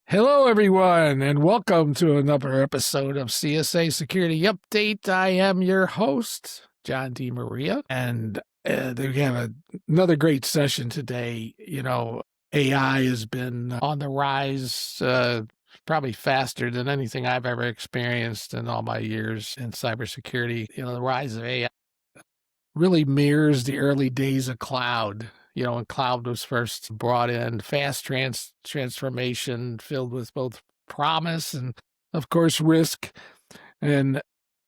Hello, everyone, and welcome to another episode of CSA Security Update. I am your host, John DiMaria, and we have another great session today. AI has been on the rise, probably faster than anything I've ever experienced in all my years in cybersecurity. The rise of AI really mirrors the early days of cloud. When cloud was first brought in, fast transformation filled with both promise and, of course, risk. And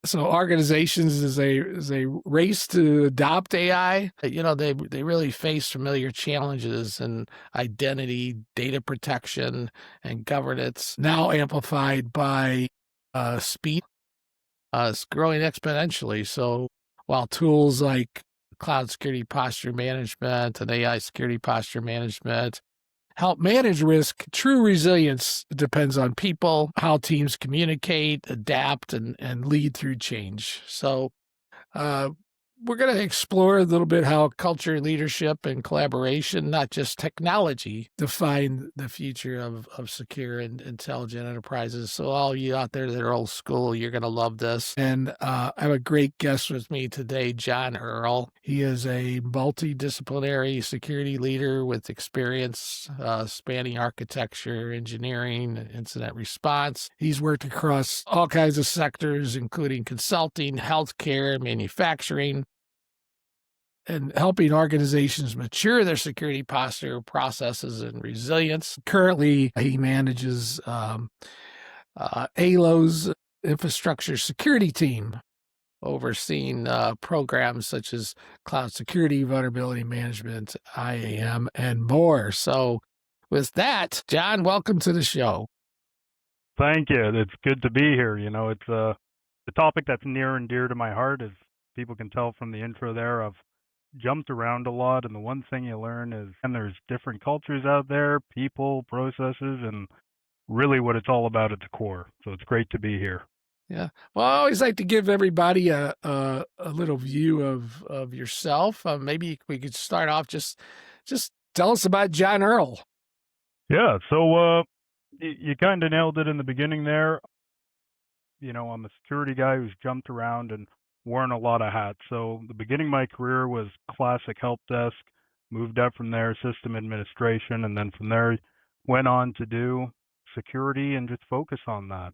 so organizations, as a race to adopt AI, they really face familiar challenges in identity, data protection, and governance, now amplified by speed. It's growing exponentially. So while tools like cloud security posture management and AI security posture management help manage risk, true resilience depends on people, how teams communicate, adapt, and lead through change. So we're going to explore a little bit how culture, leadership, and collaboration, not just technology, define the future of secure and intelligent enterprises. So all you out there that are old school, you're going to love this. And I have a great guest with me today, John Earle. He is a multidisciplinary security leader with experience spanning architecture, engineering, incident response. He's worked across all kinds of sectors, including consulting, healthcare, manufacturing, and helping organizations mature their security posture, processes, and resilience. Currently, he manages ALO's infrastructure security team, overseeing programs such as cloud security, vulnerability management, IAM, and more. So with that, John, welcome to the show. Thank you. It's good to be here. It's a topic that's near and dear to my heart. As people can tell from the intro there, I've jumped around a lot, and the one thing you learn is, and there's different cultures out there, people, processes, and really what it's all about at the core. So it's great to be here. Yeah. Well, I always like to give everybody a little view of yourself. Maybe we could start off just tell us about John Earle. Yeah. So you kind of nailed it in the beginning there. I'm a security guy who's jumped around and worn a lot of hats. So the beginning of my career was classic help desk, moved up from there, system administration, and then from there went on to do security and just focus on that.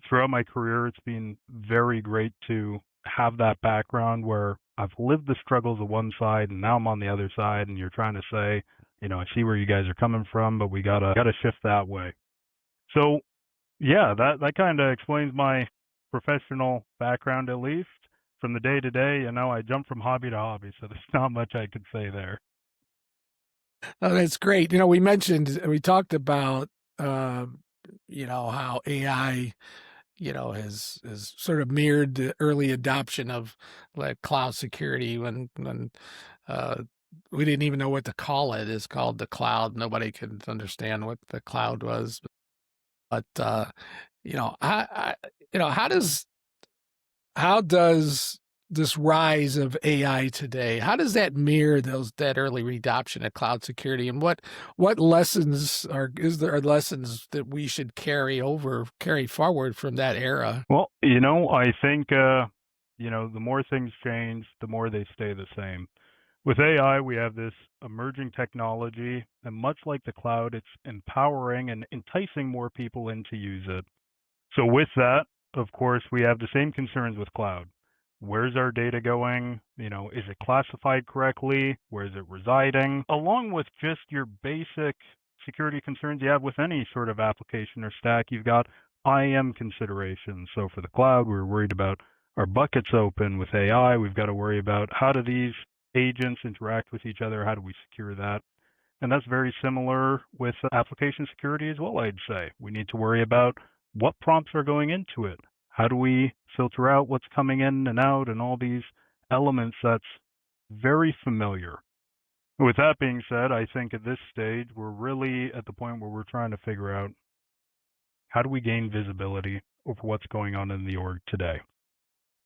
Throughout my career, it's been very great to have that background where I've lived the struggles of one side and now I'm on the other side, and you're trying to say, I see where you guys are coming from, but we gotta shift that way. So yeah, that kind of explains my professional background, at least. From the day to day, I jump from hobby to hobby, so there's not much I could say there. Oh, that's great. We talked about, how AI, has sort of mirrored the early adoption of like cloud security when we didn't even know what to call it. It's called the cloud. Nobody could understand what the cloud was. But how does this rise of AI today, how does that mirror that early adoption of cloud security, and what lessons are lessons that we should carry forward from that era? Well, I think the more things change, the more they stay the same. With AI, we have this emerging technology, and much like the cloud, it's empowering and enticing more people in to use it. So with that, of course, we have the same concerns with cloud. Where's our data going? Is it classified correctly? Where is it residing? Along with just your basic security concerns you have with any sort of application or stack, you've got IAM considerations. So for the cloud, we're worried about our buckets open. With AI, we've got to worry about how do these agents interact with each other? How do we secure that? And that's very similar with application security as well, I'd say. We need to worry about what prompts are going into it. How do we filter out what's coming in and out and all these elements that's very familiar. With that being said, I think at this stage, we're really at the point where we're trying to figure out how do we gain visibility over what's going on in the org today.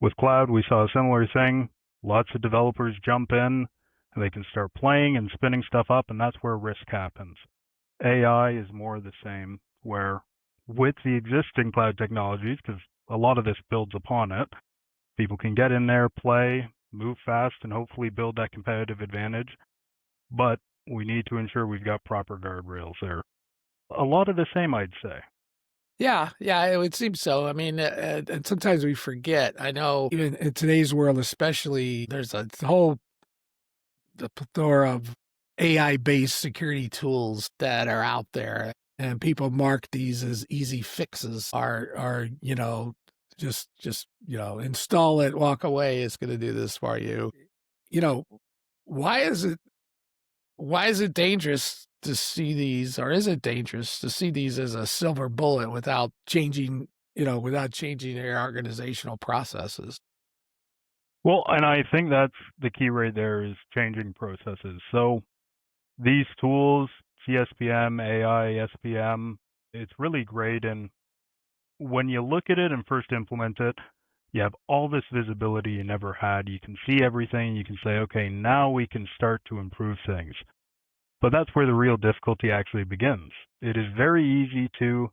With cloud, we saw a similar thing. Lots of developers jump in and they can start playing and spinning stuff up, and that's where risk happens. AI is more the same, where with the existing cloud technologies, because a lot of this builds upon it. People can get in there, play, move fast, and hopefully build that competitive advantage. But we need to ensure we've got proper guardrails there. A lot of the same, I'd say. Yeah, yeah, it would seem so. I mean, and sometimes we forget. I know even in today's world, especially, there's a whole the plethora of AI-based security tools that are out there, and people mark these as easy fixes. Are just install it, walk away. It's going to do this for you. You know, why is it dangerous to see these, or is it dangerous to see these as a silver bullet without changing, without changing their organizational processes? Well, and I think that's the key right there is changing processes. So these tools, CSPM, AI, SPM, it's really great. And when you look at it and first implement it, you have all this visibility you never had. You can see everything. You can say, okay, now we can start to improve things. But that's where the real difficulty actually begins. It is very easy to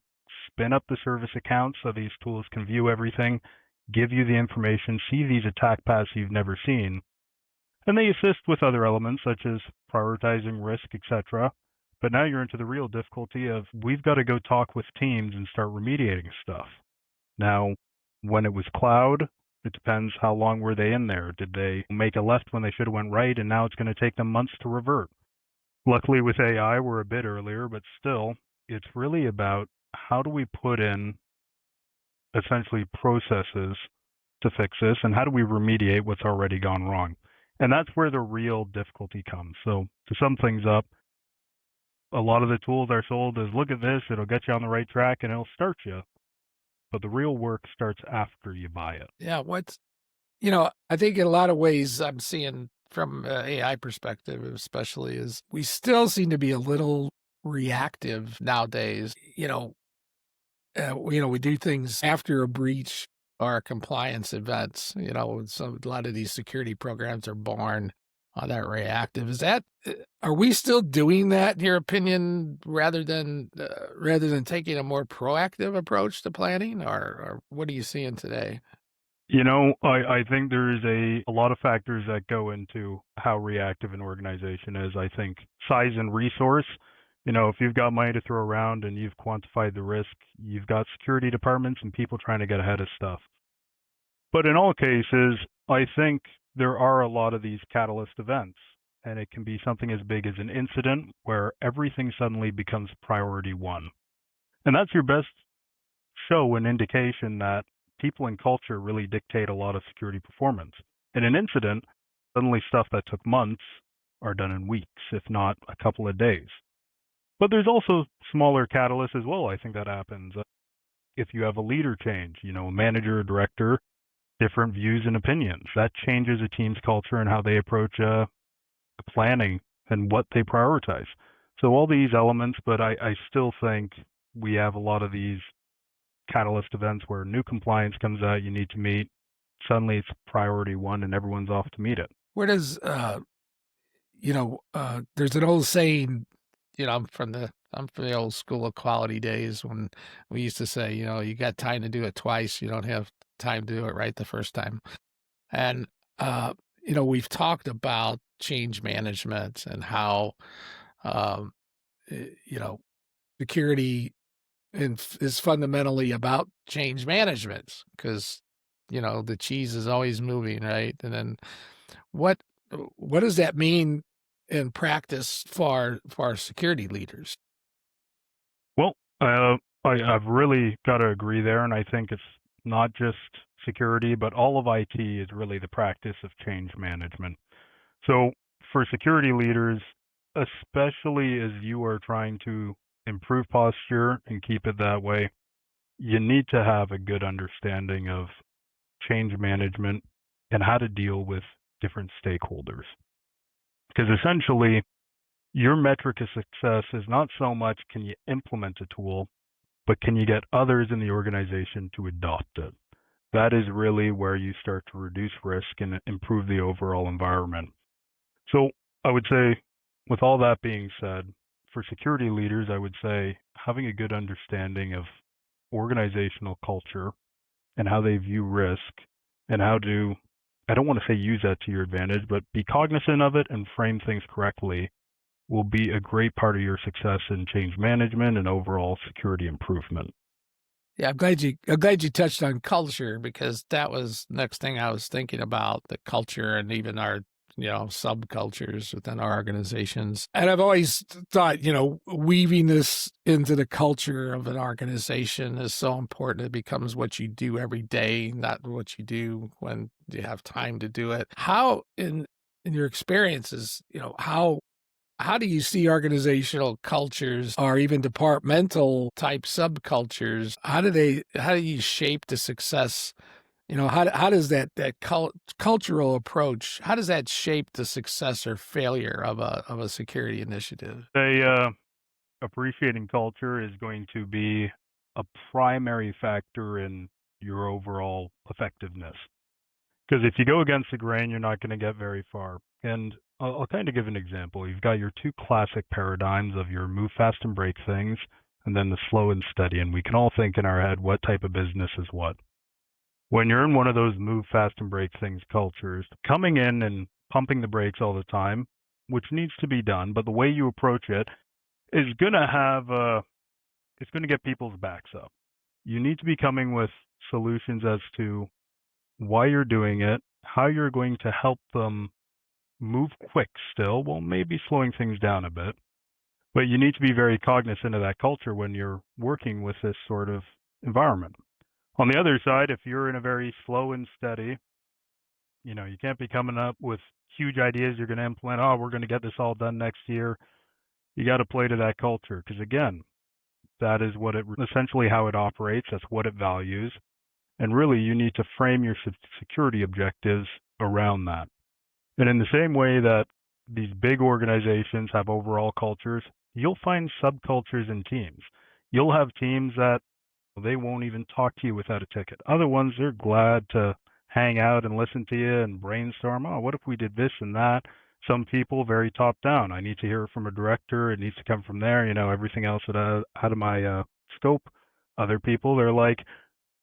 spin up the service account so these tools can view everything, give you the information, see these attack paths you've never seen, and they assist with other elements such as prioritizing risk, etc. But now you're into the real difficulty of we've got to go talk with teams and start remediating stuff. Now, when it was cloud, it depends how long were they in there. Did they make a left when they should have went right, and now it's going to take them months to revert? Luckily with AI, we're a bit earlier, but still, it's really about how do we put in essentially processes to fix this, and how do we remediate what's already gone wrong? And that's where the real difficulty comes. So to sum things up, a lot of the tools are sold as look at this, it'll get you on the right track and it'll start you. But the real work starts after you buy it. Yeah, I think in a lot of ways I'm seeing from AI perspective, especially, is we still seem to be a little reactive nowadays. We do things after a breach or compliance events. So a lot of these security programs are born on that reactive. Are we still doing that, in your opinion, rather than taking a more proactive approach to planning, or what are you seeing today? I think there's a lot of factors that go into how reactive an organization is. I think size and resource. If you've got money to throw around and you've quantified the risk, you've got security departments and people trying to get ahead of stuff. But in all cases, I think there are a lot of these catalyst events, and it can be something as big as an incident where everything suddenly becomes priority one. And that's your best show and indication that people and culture really dictate a lot of security performance. In an incident, suddenly stuff that took months are done in weeks, if not a couple of days. But there's also smaller catalysts as well, I think that happens. If you have a leader change, a manager or director, different views and opinions, that changes a team's culture and how they approach planning and what they prioritize. So all these elements, but I still think we have a lot of these catalyst events where new compliance comes out, you need to meet. Suddenly it's priority one and everyone's off to meet it. Where does there's an old saying, I'm from the old school of quality days when we used to say, you got time to do it twice, you don't have time to do it right the first time. And we've talked about change management and how um, security is fundamentally about change management because the cheese is always moving, right? And then what what does that mean in practice for our security leaders? Well, I've really got to agree there, and I think it's not just security, but all of IT is really the practice of change management. So for security leaders, especially as you are trying to improve posture and keep it that way, you need to have a good understanding of change management and how to deal with different stakeholders. Because essentially, your metric of success is not so much can you implement a tool, but can you get others in the organization to adopt it? That is really where you start to reduce risk and improve the overall environment. So I would say, with all that being said, for security leaders, I would say having a good understanding of organizational culture and how they view risk and how to, I don't want to say use that to your advantage, but be cognizant of it and frame things correctly will be a great part of your success in change management and overall security improvement. Yeah, I'm glad you touched on culture, because that was the next thing I was thinking about, the culture and even our subcultures within our organizations. And I've always thought, weaving this into the culture of an organization is so important. It becomes what you do every day, not what you do when you have time to do it. How in your experiences, how do you see organizational cultures or even departmental type subcultures? How do you shape the success? How does that cultural approach, how does that shape the success or failure of a security initiative? Appreciating culture is going to be a primary factor in your overall effectiveness. Because if you go against the grain, you're not going to get very far. And I'll kind of give an example. You've got your two classic paradigms of your move fast and break things, and then the slow and steady. And we can all think in our head what type of business is what. When you're in one of those move fast and break things cultures, coming in and pumping the brakes all the time, which needs to be done, but the way you approach it is going to it's going to get people's backs up. You need to be coming with solutions as to why you're doing it, how you're going to help them move quick still, well, maybe slowing things down a bit. But you need to be very cognizant of that culture when you're working with this sort of environment. On the other side, if you're in a very slow and steady, you can't be coming up with huge ideas you're going to implement. Oh, we're going to get this all done next year. You got to play to that culture because, again, that is essentially how it operates. That's what it values. And really, you need to frame your security objectives around that. And in the same way that these big organizations have overall cultures, you'll find subcultures in teams. You'll have teams that they won't even talk to you without a ticket. Other ones, they're glad to hang out and listen to you and brainstorm. Oh, what if we did this and that? Some people very top down. I need to hear it from a director. It needs to come from there. Everything else out of my scope. Other people, they're like,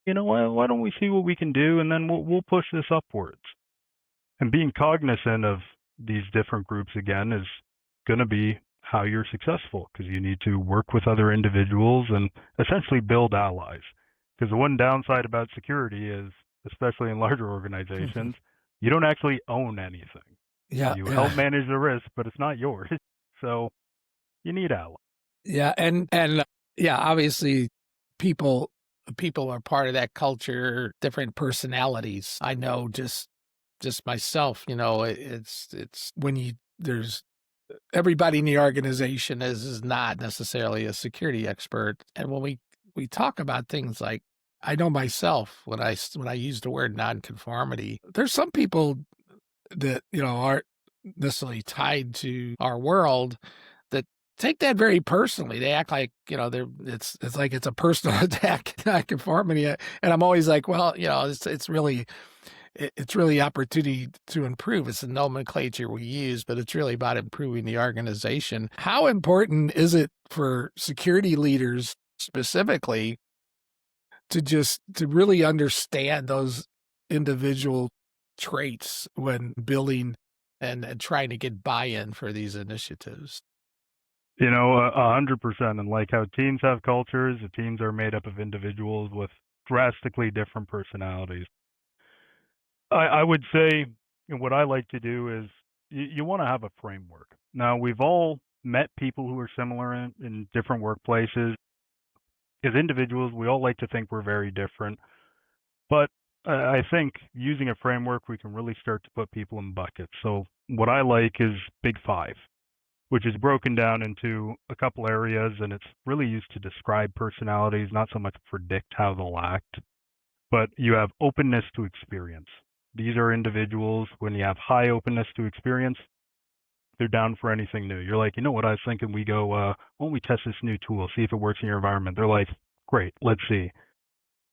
why don't we see what we can do, and then we'll push this upwards. And being cognizant of these different groups again is going to be how you're successful, because you need to work with other individuals and essentially build allies. Because the one downside about security is, especially in larger organizations, you don't actually own anything. Yeah, You help yeah, manage the risk, but it's not yours. So you need allies. yeah, and yeah, obviously, people people are part of that culture. Different personalities. I know just myself. It's when there's everybody in the organization is not necessarily a security expert. And when we talk about things like, I know myself, when I use the word nonconformity, there's some people that, aren't necessarily tied to our world that take that very personally. They act like, it's like it's a personal attack, nonconformity. And I'm always like, well, it's really opportunity to improve. It's the nomenclature we use, but it's really about improving the organization. How important is it for security leaders specifically to really understand those individual traits when building and trying to get buy-in for these initiatives? 100%. And like how teams have cultures, the teams are made up of individuals with drastically different personalities. I would say, and what I like to do is you want to have a framework. Now, we've all met people who are similar in different workplaces. As individuals, we all like to think we're very different. But I think using a framework, we can really start to put people in buckets. So, what I like is Big Five, which is broken down into a couple areas, and it's really used to describe personalities, not so much predict how they'll act. But you have openness to experience. These are individuals, when you have high openness to experience, they're down for anything new. You're like, you know what, I was thinking we go, why don't we test this new tool, see if it works in your environment? They're like, great, let's see.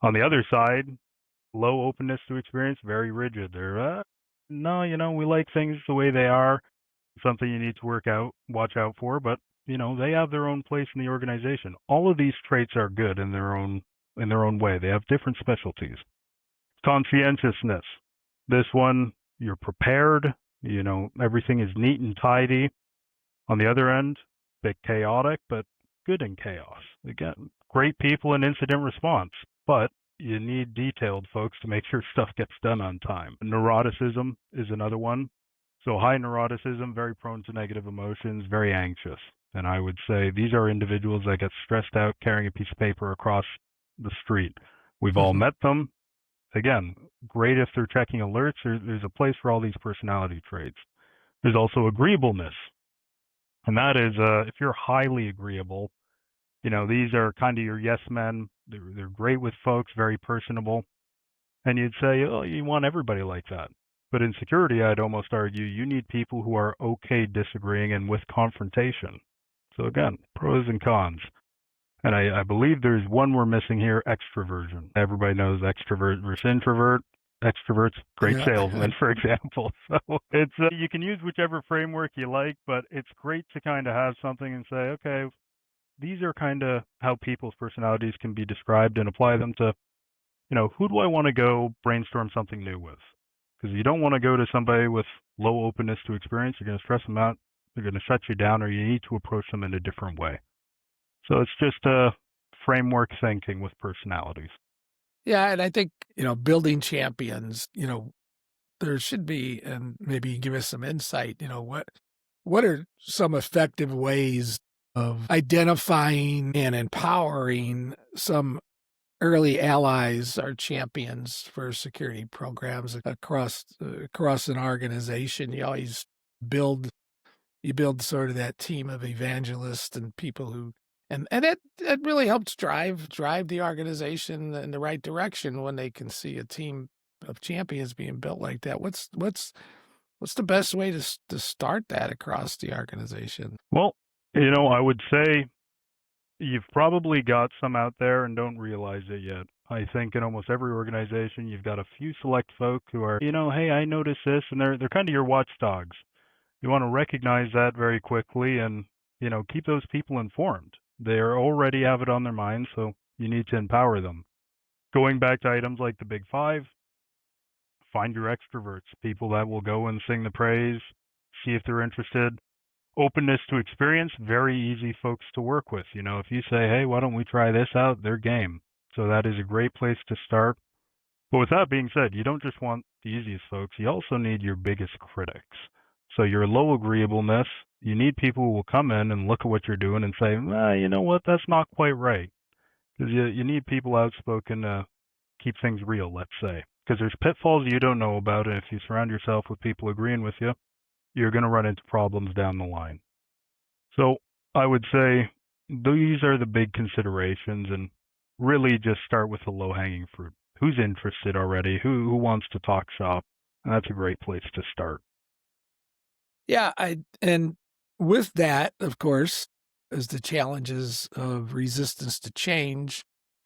On the other side, low openness to experience, very rigid. They're, no, we like things the way they are. Something you need to watch out for, but they have their own place in the organization. All of these traits are good in their own in their own way. They have different specialties. Conscientiousness. This one, you're prepared. Everything is neat and tidy. On the other end, a bit chaotic, but good in chaos. Again, great people in incident response, but you need detailed folks to make sure stuff gets done on time. Neuroticism is another one. So high neuroticism, very prone to negative emotions, very anxious. And I would say these are individuals that get stressed out carrying a piece of paper across the street. We've all met them. Again, great if they're checking alerts. There's a place for all these personality traits. There's also agreeableness. And that is, if you're highly agreeable, these are kind of your yes men. They're great with folks, very personable. And you'd say, oh, you want everybody like that. But in security, I'd almost argue you need people who are okay disagreeing and with confrontation. So again, pros and cons. And I believe there's one we're missing here, extroversion. Everybody knows extrovert versus introvert. Extroverts, great salesmen, for example. So it's you can use whichever framework you like, but it's great to kind of have something and say, okay, these are kind of how people's personalities can be described and apply them to, who do I want to go brainstorm something new with? Because you don't want to go to somebody with low openness to experience. You're going to stress them out. They're going to shut you down, or you need to approach them in a different way. So it's just framework thinking with personalities. Yeah, and I think, building champions, there should be, and maybe give us some insight, what are some effective ways of identifying and empowering some early allies or champions for security programs across an organization? You always build sort of that team of evangelists and people who and it really helps drive the organization in the right direction when they can see a team of champions being built like that. What's the best way to start that across the organization? Well, I would say you've probably got some out there and don't realize it yet. I think in almost every organization, you've got a few select folk who are, hey, I noticed this, and they're kind of your watchdogs. You want to recognize that very quickly and, keep those people informed. They already have it on their minds, so you need to empower them. Going back to items like the Big Five, find your extroverts, people that will go and sing the praise, see if they're interested. Openness to experience, very easy folks to work with. If you say, hey, why don't we try this out, they're game. So that is a great place to start. But with that being said, you don't just want the easiest folks, you also need your biggest critics. So your low agreeableness, you need people who will come in and look at what you're doing and say, you know what, that's not quite right. Because you need people outspoken to keep things real, let's say. Because there's pitfalls you don't know about, and if you surround yourself with people agreeing with you, you're going to run into problems down the line. So I would say these are the big considerations, and really just start with the low-hanging fruit. Who's interested already? Who wants to talk shop? And that's a great place to start. Yeah, and with that, of course, is the challenges of resistance to change,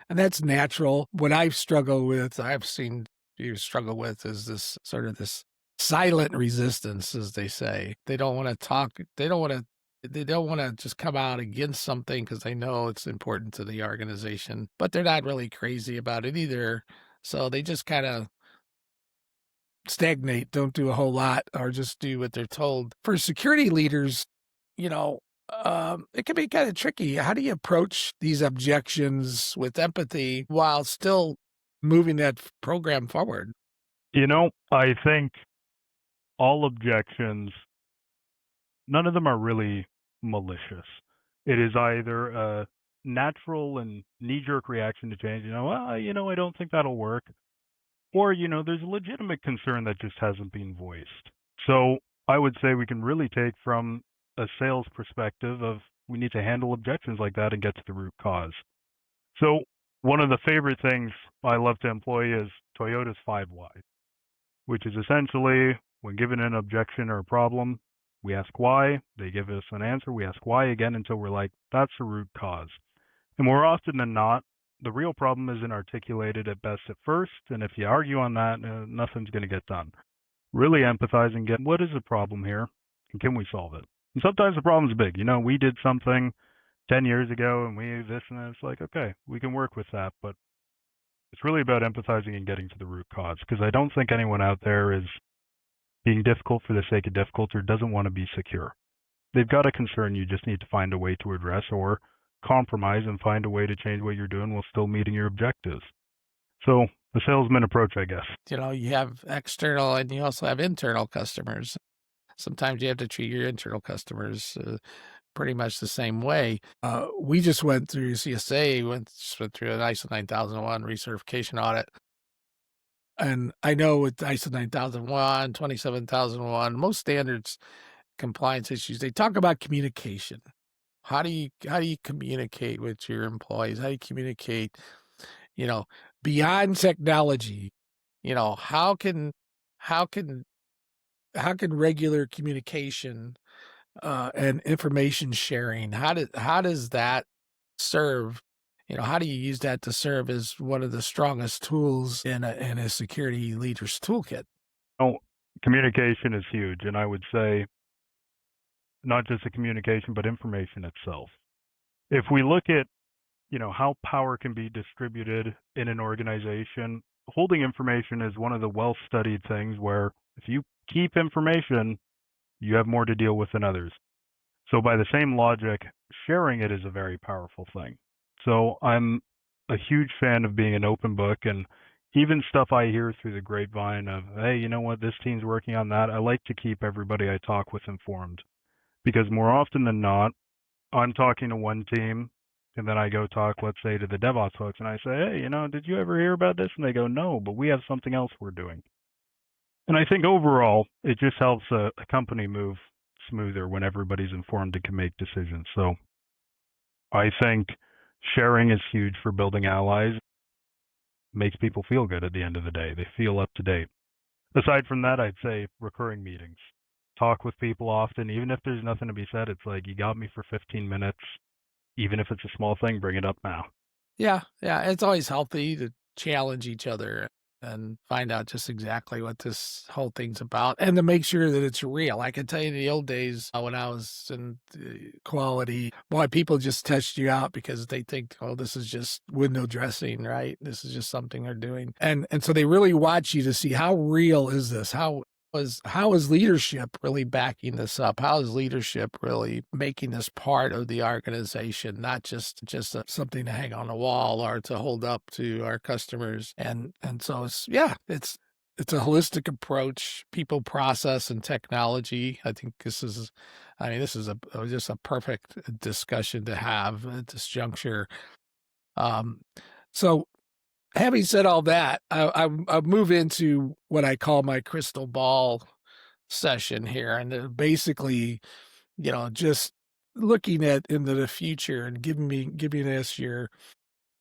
and that's natural. What I've seen you struggle with is this sort of this silent resistance, as they say. They don't want to talk. They don't want to just come out against something because they know it's important to the organization, but they're not really crazy about it either. So they just kind of stagnate, don't do a whole lot, or just do what they're told. For security leaders, it can be kind of tricky. How do you approach these objections with empathy while still moving that program forward? I think all objections, none of them are really malicious. It is either a natural and knee-jerk reaction to change, I don't think that'll work. Or, there's a legitimate concern that just hasn't been voiced. So I would say we can really take from a sales perspective of we need to handle objections like that and get to the root cause. So one of the favorite things I love to employ is Toyota's 5 Whys, which is essentially when given an objection or a problem, we ask why, they give us an answer, we ask why again until we're like, that's the root cause. And more often than not, the real problem isn't articulated at best at first, and if you argue on that, nothing's going to get done. Really empathize and get what is the problem here, and can we solve it? And sometimes the problem's big. We did something 10 years ago, and we this, and it's like, okay, we can work with that, but It's really about empathizing and getting to the root cause, because I don't think anyone out there is being difficult for the sake of difficult or doesn't want to be secure. They've got a concern you just need to find a way to address, or compromise and find a way to change what you're doing while still meeting your objectives. So the salesman approach, I guess. You have external and you also have internal customers. Sometimes you have to treat your internal customers pretty much the same way. We just went through CSA, went through an ISO 9001 recertification audit. And I know with ISO 9001, 27001, most standards compliance issues, they talk about communication. How do you communicate with your employees? How do you communicate, beyond technology? How can regular communication and information sharing, how does that serve? How do you use that to serve as one of the strongest tools in a security leader's toolkit? Oh, communication is huge, and I would say not just the communication, but information itself. If we look at, how power can be distributed in an organization, holding information is one of the well-studied things where if you keep information, you have more to deal with than others. So by the same logic, sharing it is a very powerful thing. So I'm a huge fan of being an open book, and even stuff I hear through the grapevine of, hey, you know what, this team's working on that. I like to keep everybody I talk with informed, because more often than not, I'm talking to one team and then I go talk, let's say, to the DevOps folks, and I say, hey, did you ever hear about this? And they go, no, but we have something else we're doing. And I think overall, it just helps a company move smoother when everybody's informed and can make decisions. So I think sharing is huge for building allies. Makes people feel good at the end of the day. They feel up to date. Aside from that, I'd say recurring meetings. Talk with people often, even if there's nothing to be said. It's like, you got me for 15 minutes. Even if it's a small thing, bring it up now. Yeah. It's always healthy to challenge each other and find out just exactly what this whole thing's about, and to make sure that it's real. I can tell you in the old days when I was in quality, boy, people just test you out because they think, oh, this is just window dressing, right? This is just something they're doing. And so they really watch you to see how real is this? How is leadership really backing this up? How is leadership really making this part of the organization, not just something to hang on the wall or to hold up to our customers? And so it's a holistic approach, people, process, and technology. I think this is just a perfect discussion to have at this juncture. So having said all that, I'll move into what I call my crystal ball session here, and basically, just looking at into the future and giving us your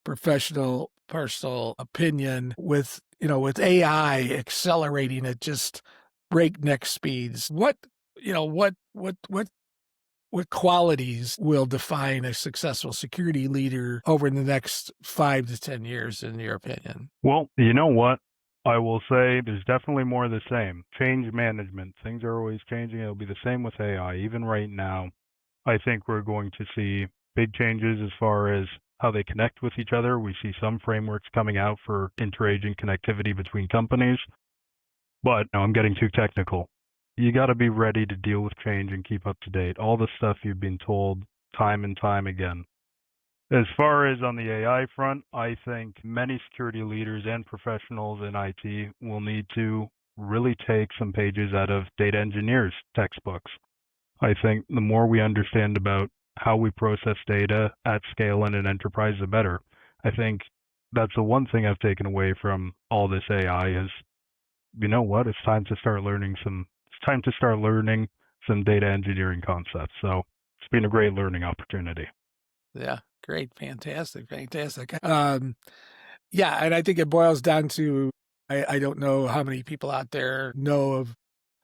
professional, personal opinion with AI accelerating at just breakneck speeds. What qualities will define a successful security leader over the next 5 to 10 years, in your opinion? Well, you know what? I will say there's definitely more of the same. Change management. Things are always changing. It'll be the same with AI. Even right now, I think we're going to see big changes as far as how they connect with each other. We see some frameworks coming out for interagent connectivity between companies. But no, I'm getting too technical. You got to be ready to deal with change and keep up to date. All the stuff you've been told time and time again. As far as on the AI front, I think many security leaders and professionals in IT will need to really take some pages out of data engineers' textbooks. I think the more we understand about how we process data at scale in an enterprise, the better. I think that's the one thing I've taken away from all this AI is, you know what, it's time to start learning some data engineering concepts. So it's been a great learning opportunity. Yeah, great. Fantastic. Yeah, and I think it boils down to, I don't know how many people out there know of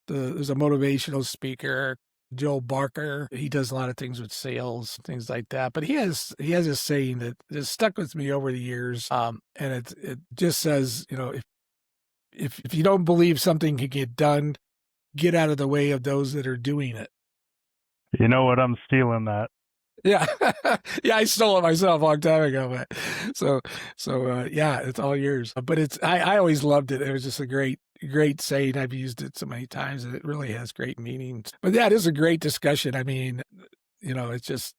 there's a motivational speaker, Joel Barker. He does a lot of things with sales, things like that. But he has a saying that has stuck with me over the years. And it just says, if you don't believe something can get done, get out of the way of those that are doing it. You know what? I'm stealing that. Yeah. Yeah, I stole it myself a long time ago, but yeah, it's all yours. But I always loved it. It was just a great saying. I've used it so many times and it really has great meanings. But yeah, it is a great discussion. I mean, it just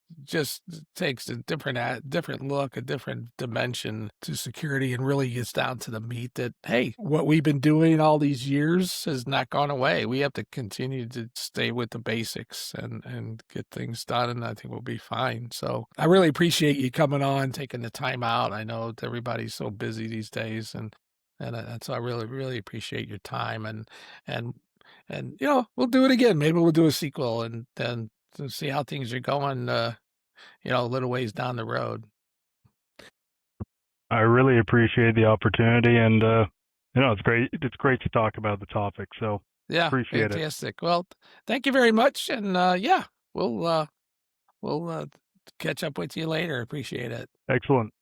takes a different look, a different dimension to security, and really gets down to the meat that, hey, what we've been doing all these years has not gone away. We have to continue to stay with the basics and get things done, and I think we'll be fine. So I really appreciate you coming on, taking the time out. I know that everybody's so busy these days, and so I really, really appreciate your time, and we'll do it again. Maybe we'll do a sequel and then to see how things are going, a little ways down the road. I really appreciate the opportunity, and it's great. It's great to talk about the topic. So Yeah, appreciate it. fantastic. Well, thank you very much, and yeah, we'll catch up with you later. Appreciate it. Excellent.